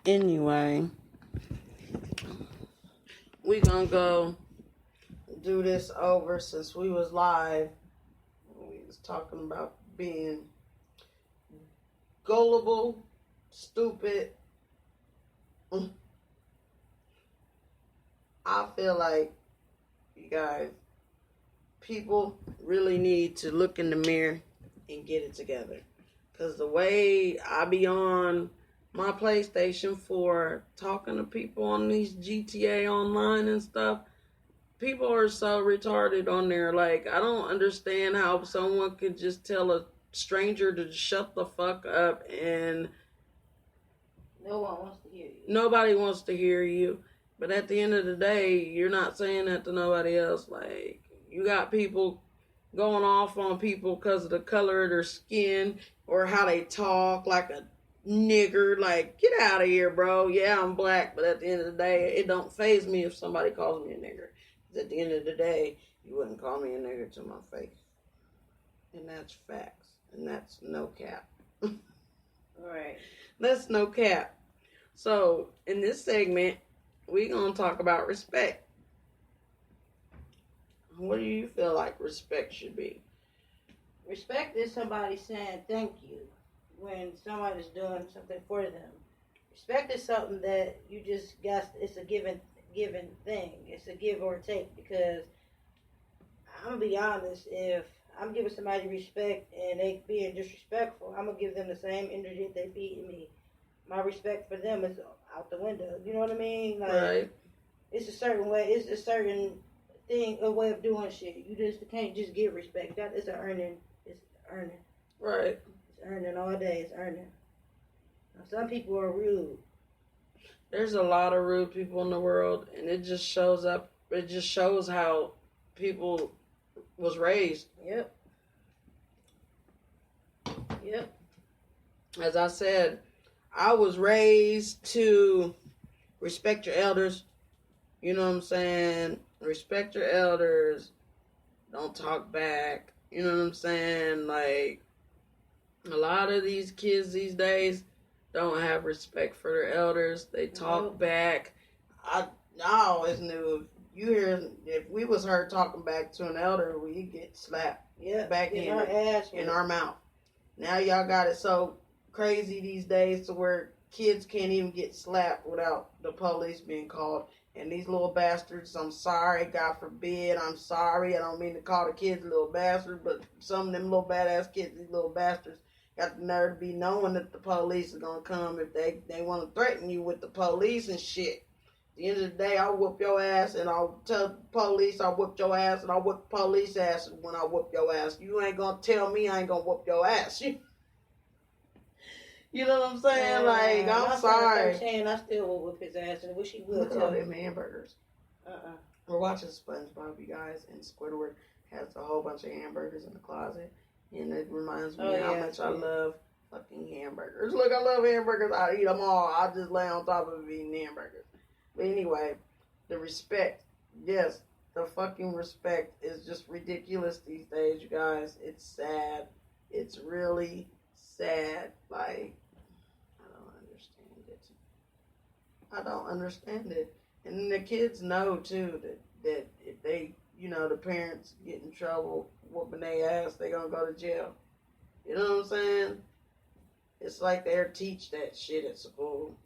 Anyway, we gonna go do this over since we was live. We was talking about being gullible, stupid. I feel like, you guys, people really need to look in the mirror and get it together. Because the way I be on my PlayStation 4 talking to people on these GTA online and stuff, people are so retarded on there. Like, I don't understand how someone could just tell a stranger to shut the fuck up and no one wants to hear you. Nobody wants to hear you. But at the end of the day, you're not saying that to nobody else. Like, you got people going off on people because of the color of their skin or how they talk, like a nigger. Like, get out of here, bro. Yeah, I'm black, but at the end of the day, it don't faze me if somebody calls me a nigger. Because at the end of the day, you wouldn't call me a nigger to my face. And that's facts. And that's no cap. Right. That's no cap. So, in this segment, we're going to talk about respect. What do you feel like respect should be? Respect is somebody saying thank you when somebody's doing something for them. Respect is something that you just got, it's a given thing. It's a give or take, because I'm going to be honest, if I'm giving somebody respect and they being disrespectful, I'm going to give them the same energy that they feed me. My respect for them is out the window. You know what I mean? Like, right. It's a certain way. It's a certain thing, a way of doing shit. You just can't just give respect. It's an earning. It's earning. Right. It's earning all day. It's earning. Now, some people are rude. There's a lot of rude people in the world, and it just shows up. It just shows how people was raised. Yep. Yep. As I said, I was raised to respect your elders. You know what I'm saying? Respect your elders. Don't talk back. You know what I'm saying? Like, a lot of these kids these days don't have respect for their elders. They talk back. I always knew if we was heard talking back to an elder, we'd get slapped. Yeah, back in our ass, in our mouth. Now y'all got it so crazy these days to where kids can't even get slapped without the police being called. And these little bastards, I'm sorry, God forbid, I'm sorry. I don't mean to call the kids little bastards, but some of them little badass kids, these little bastards, got the nerve to be knowing that the police is going to come if they want to threaten you with the police and shit. At the end of the day, I'll whoop your ass, and I'll tell the police I'll whoop your ass, and I'll whoop the police ass when I whoop your ass. You ain't going to tell me I ain't going to whoop your ass. You know what I'm saying? Like, I'm sorry. I still will whip his ass, and I wish he would. Look at all them hamburgers. We're watching SpongeBob, you guys, and Squidward has a whole bunch of hamburgers in the closet, and it reminds me how much I love fucking hamburgers. Look, I love hamburgers. I eat them all. I just lay on top of eating hamburgers. But anyway, the respect. Yes, the fucking respect is just ridiculous these days, you guys. It's sad. It's really sad. Like, I don't understand it. And the kids know, too, that if they, the parents get in trouble whooping their ass, they going to go to jail. You know what I'm saying? It's like they're teach that shit at school.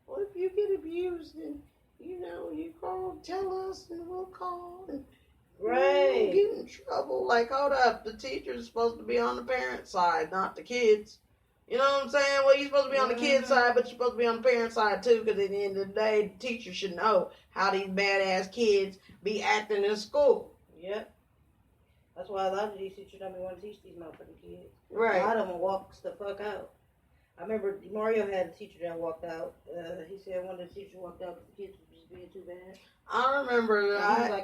Well, if you get abused, then, you tell us, and we'll call. And right. Get in trouble. Like, hold up. The teacher's supposed to be on the parent side, not the kids. You know what I'm saying? Well, you're supposed to be on the kid's side, but you're supposed to be on the parent side, too, because at the end of the day, the teacher should know how these badass kids be acting in school. Yep. That's why a lot of these teachers don't want to teach these motherfucking kids. Right. A lot of them walk the fuck out. I remember Mario had a teacher that walked out. He said one of the teachers walked out because the kids was just being too bad. I remember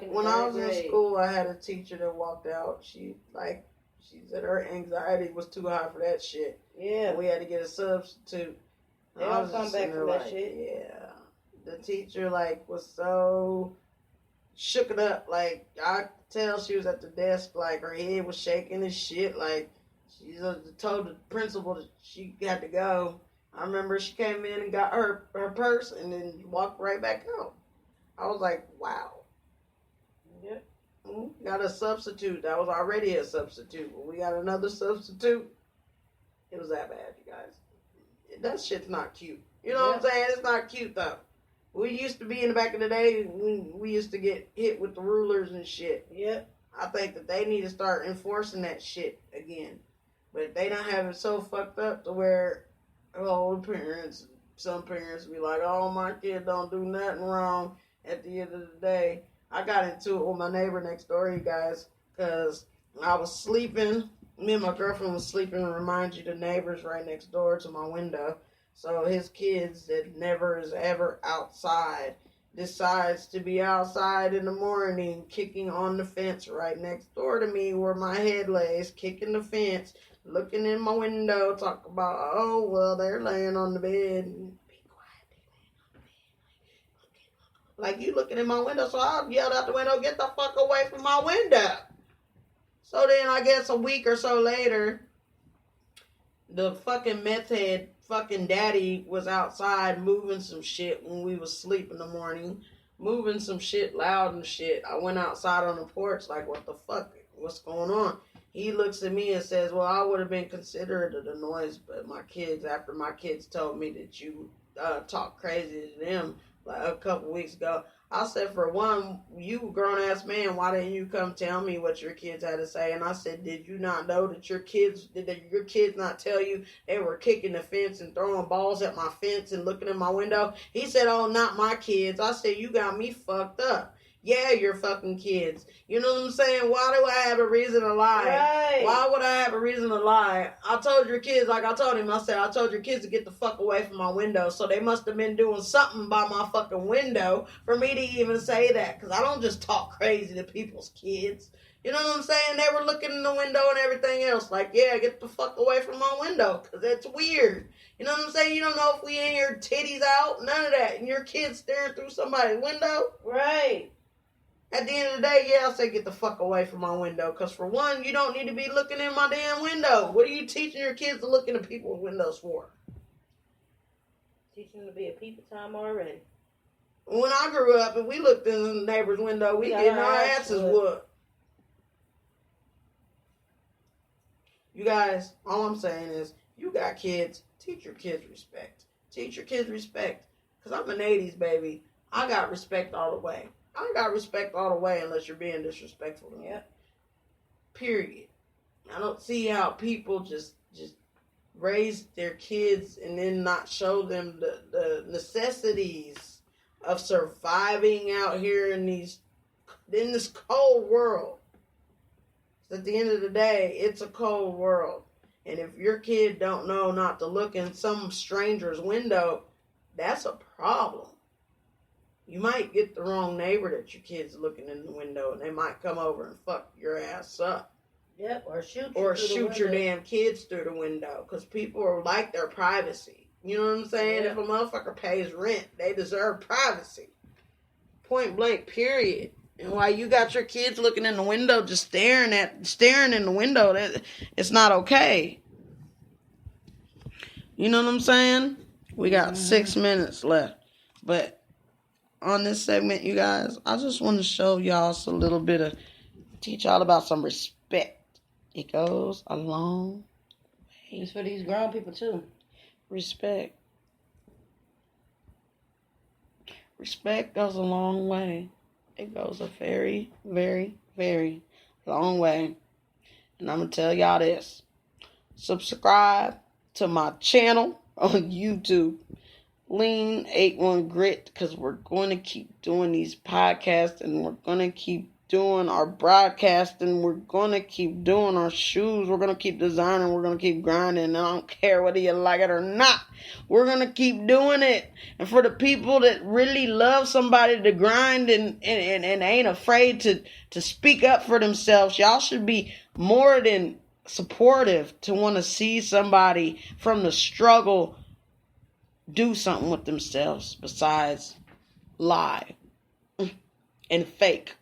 when I was in school, I had a teacher that walked out. She said her anxiety was too high for that shit. Yeah. We had to get a substitute. They don't come back from that shit. Yeah. The teacher, was so shook it up. Like, I could tell she was at the desk, like, her head was shaking and shit. Like, she told the principal that she had to go. I remember she came in and got her purse and then walked right back out. I was like, wow. Yep. Got a substitute. That was already a substitute. When we got another substitute, it was that bad, you guys. That shit's not cute. You know what I'm saying? It's not cute, though. We used to be in the back of the day, we used to get hit with the rulers and shit. Yep. I think that they need to start enforcing that shit again. But they don't have it so fucked up to where some parents be like, oh, my kid don't do nothing wrong. At the end of the day, I got into it with my neighbor next door, you guys, because I was sleeping. Me and my girlfriend was sleeping, and remind you, the neighbor's right next door to my window. So his kids that never is ever outside decides to be outside in the morning, kicking on the fence right next door to me where my head lays, kicking the fence, looking in my window, talk about, oh, well, they're laying on the bed. Be quiet, they laying on the bed. Like, you looking in my window, so I yelled out the window, get the fuck away from my window. So then I guess a week or so later, the fucking meth head fucking daddy was outside moving some shit when we was asleep in the morning. Moving some shit loud and shit. I went outside on the porch like, what the fuck? What's going on? He looks at me and says, well, I would have been considerate of the noise, but after my kids told me that you talk crazy to them like a couple weeks ago, I said, for one, you grown-ass man, why didn't you come tell me what your kids had to say? And I said, did you not know that your kids not tell you they were kicking the fence and throwing balls at my fence and looking in my window? He said, oh, not my kids. I said, you got me fucked up. Yeah, your fucking kids. You know what I'm saying? Why do I have a reason to lie? Right. Why would I have a reason to lie? I told your kids, like I told him, I said, I told your kids to get the fuck away from my window. So they must have been doing something by my fucking window for me to even say that. Because I don't just talk crazy to people's kids. You know what I'm saying? They were looking in the window and everything else. Like, yeah, get the fuck away from my window. Because that's weird. You know what I'm saying? You don't know if we in here titties out. None of that. And your kids staring through somebody's window. Right. At the end of the day, yeah, I say get the fuck away from my window. Because for one, you don't need to be looking in my damn window. What are you teaching your kids to look into people's windows for? Teaching them to be a people time already. When I grew up and we looked in the neighbor's window, we getting our asses whooped. You guys, all I'm saying is, you got kids, teach your kids respect. Teach your kids respect. Because I'm an 80s baby. I got respect all the way. I got respect all the way unless you're being disrespectful to me. Yeah. Period. I don't see how people just raise their kids and then not show them the necessities of surviving out here in this cold world. At the end of the day, it's a cold world. And if your kid don't know not to look in some stranger's window, that's a problem. You might get the wrong neighbor that your kid's looking in the window, and they might come over and fuck your ass up. Yep, or shoot your damn kids through the window, because people like their privacy. You know what I'm saying? Yep. If a motherfucker pays rent, they deserve privacy. Point blank, period. And while you got your kids looking in the window, just staring in the window, it's not okay. You know what I'm saying? We got 6 minutes left, but on this segment, you guys, I just want to show y'all teach y'all about some respect. It goes a long way. It's for these grown people, too. Respect. Respect goes a long way. It goes a very, very, very long way. And I'm going to tell y'all this. Subscribe to my channel on YouTube. Lean 81 Grit, because we're going to keep doing these podcasts, and we're going to keep doing our broadcasting. We're going to keep doing our shoes. We're going to keep designing. We're going to keep grinding. And I don't care whether you like it or not. We're going to keep doing it. And for the people that really love somebody to grind and ain't afraid to speak up for themselves, y'all should be more than supportive to want to see somebody from the struggle do something with themselves besides lie and fake.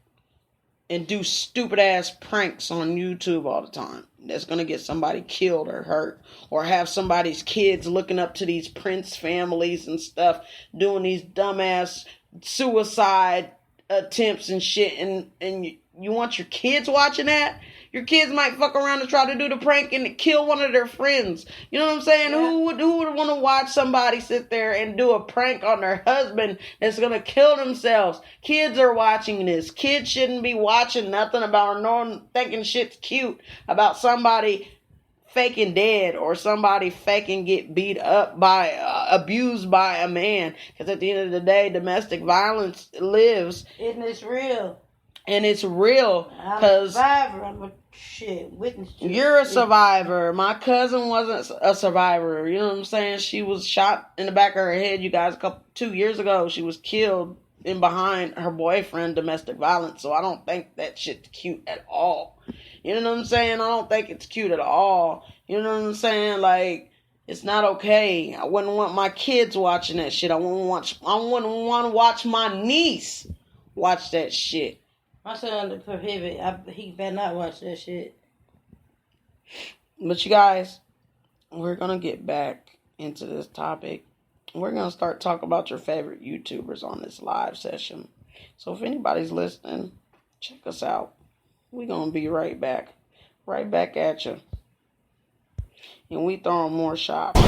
and do stupid ass pranks on YouTube all the time that's gonna get somebody killed or hurt, or have somebody's kids looking up to these prince families and stuff, doing these dumbass suicide attempts and shit, and you want your kids watching that? Your kids might fuck around and try to do the prank and kill one of their friends. You know what I'm saying? Yeah. Who would want to watch somebody sit there and do a prank on their husband that's gonna kill themselves? Kids are watching this. Kids shouldn't be watching nothing about or thinking shit's cute about somebody faking dead or somebody faking get beat up by abused by a man. Because at the end of the day, domestic violence lives. Isn't this real? And it's real. I'm a survivor. I'm a witness to it. You're a survivor. My cousin wasn't a survivor. You know what I'm saying? She was shot in the back of her head, you guys, 2 years ago. She was killed in behind her boyfriend, domestic violence. So I don't think that shit's cute at all. You know what I'm saying? I don't think it's cute at all. You know what I'm saying? Like, it's not okay. I wouldn't want my kids watching that shit. I wouldn't want to watch my niece watch that shit. My son prohibit. He better not watch that shit. But you guys, we're gonna get back into this topic. We're gonna start talking about your favorite YouTubers on this live session. So if anybody's listening, check us out. We're gonna be right back at you, and we throwing more shots.